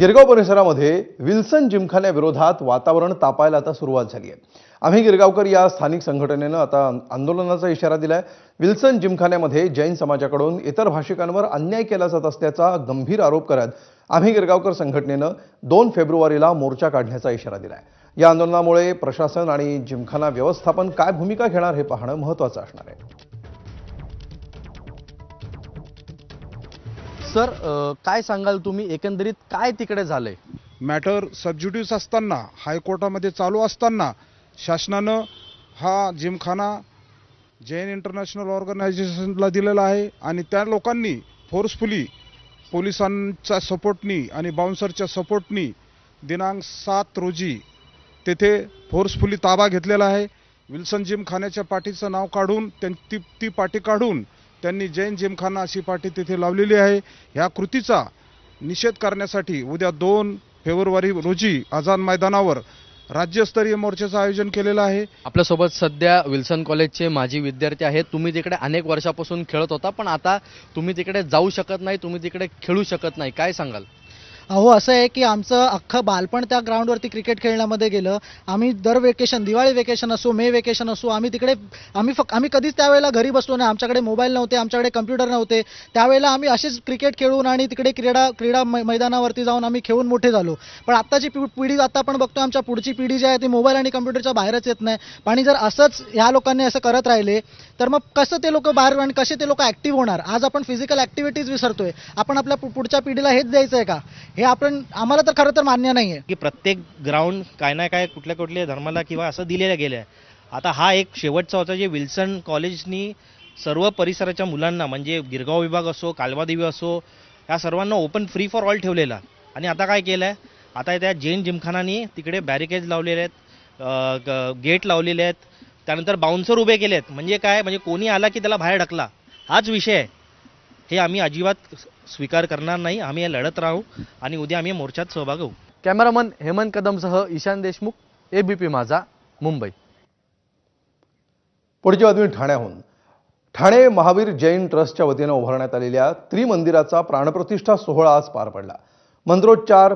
गिरगाव परिसरामध्ये विल्सन जिमखान्याविरोधात वातावरण तापायला आता सुरुवात झाली आहे। आम्ही गिरगावकर या स्थानिक संघटनेनं आता आंदोलनाचा इशारा दिलाय। विल्सन जिमखान्यामध्ये जैन समाजाकडून इतर भाषिकांवर अन्याय केला जात असल्याचा गंभीर आरोप करत आम्ही गिरगावकर संघटनेनं 2 फेब्रुवारीला मोर्चा काढण्याचा इशारा दिलाय। या आंदोलनामुळे प्रशासन आणि जिमखाना व्यवस्थापन काय भूमिका घेणार हे पाहणं महत्त्वाचं असणार आहे। सर काय सांगाल तुम्ही एकंदरीत काय तिकडे झालंय? मॅटर सबज्युडिस असताना हायकोर्टामध्ये चालू असताना शासनानं हा जिमखाना जैन इंटरनॅशनल ऑर्गनायझेशनला दिलेला आहे आणि त्या लोकांनी फोर्सफुली पोलिसांच्या सपोर्टनी आणि बाउन्सरच्या सपोर्टनी दिनांक 7 रोजी तेथे फोर्सफुली ताबा घेतलेला आहे। विल्सन जिमखान्याच्या पाठीचं नाव काढून ती पाठी काढून त्यांनी जैन जिमखाना अशी पाठी तिथे लावलेली आहे। ह्या कृतीचा निषेध करण्यासाठी उद्या 2 फेब्रुवारी रोजी आझाद मैदानावर राज्यस्तरीय मोर्चाचं आयोजन केलेलं आहे। आपल्यासोबत सध्या विल्सन कॉलेजचे माजी विद्यार्थी आहेत। तुम्ही तिकडे अनेक वर्षापासून खेळत होता, पण आता तुम्ही तिकडे जाऊ शकत नाही, तुम्ही तिकडे खेळू शकत नाही, काय सांगाल? अहो असं आहे की आमचं अख्खं बालपण त्या ग्राउंडवरती क्रिकेट खेळण्यामध्ये गेलं। आम्ही दर वेकेशन, दिवाळी वेकेशन असो, मे वेकेशन असो, आम्ही कधीच त्यावेळेला घरी बसलो नाही। आमच्याकडे मोबाईल नव्हते, आमच्याकडे कम्प्युटर नव्हते। त्यावेळेला आम्ही असेच क्रिकेट खेळून आणि तिकडे क्रीडा मैदानावरती जाऊन आम्ही खेळून मोठे झालो। पण आत्ताची पिढी, आता आपण बघतो आमच्या पुढची पिढी जी आहे ती मोबाईल आणि कम्प्युटरच्या बाहेरच येत नाही। आणि जर असंच ह्या लोकांनी असं करत राहिले तर मग कसं ते लोक बाहेर आणि कसे ते लोक ॲक्टिव्ह होणार? आज आपण फिजिकल ॲक्टिव्हिटीज विसरतोय। आपण आपल्या पुढच्या पिढीला हेच द्यायचं आहे का? हे आम्हाला तर खरं तर मान्य नाही आहे की प्रत्येक ग्राउंड काय ना काय कुठल्या धर्माला किंवा असं दिलेलं गेलं आहे। आता हा एक शेवटचा होता जे विल्सन कॉलेजनी सर्व परिसराच्या मुलांना, म्हणजे गिरगाव विभाग असो, कालवादेवी असो, या सर्वांना ओपन फ्री फॉर ऑल ठेवलेला। आणि आता काय केलं आहे, आता त्या जैन जिमखानानी तिकडे बॅरिकेड्स लावलेले आहेत, गेट लावलेले आहेत, त्यानंतर बाउन्सर उभे केले आहेत। म्हणजे काय, म्हणजे कोणी आला की त्याला बाहेर ढकला, हाच विषय आहे। हे आम्ही अजिबात स्वीकार करणार नाही। आम्ही हे लढत राहू आणि उद्या आम्ही मोर्चात सहभाग होऊ। कॅमेरामन हेमंत कदमसह ईशान देशमुख, एबीपी माझा, मुंबई। पुढची बातमी ठाण्याहून। ठाणे महावीर जैन ट्रस्टच्या वतीनं उभारण्यात आलेल्या त्रिमंदिराचा प्राणप्रतिष्ठा सोहळा आज पार पडला। मंत्रोच्चार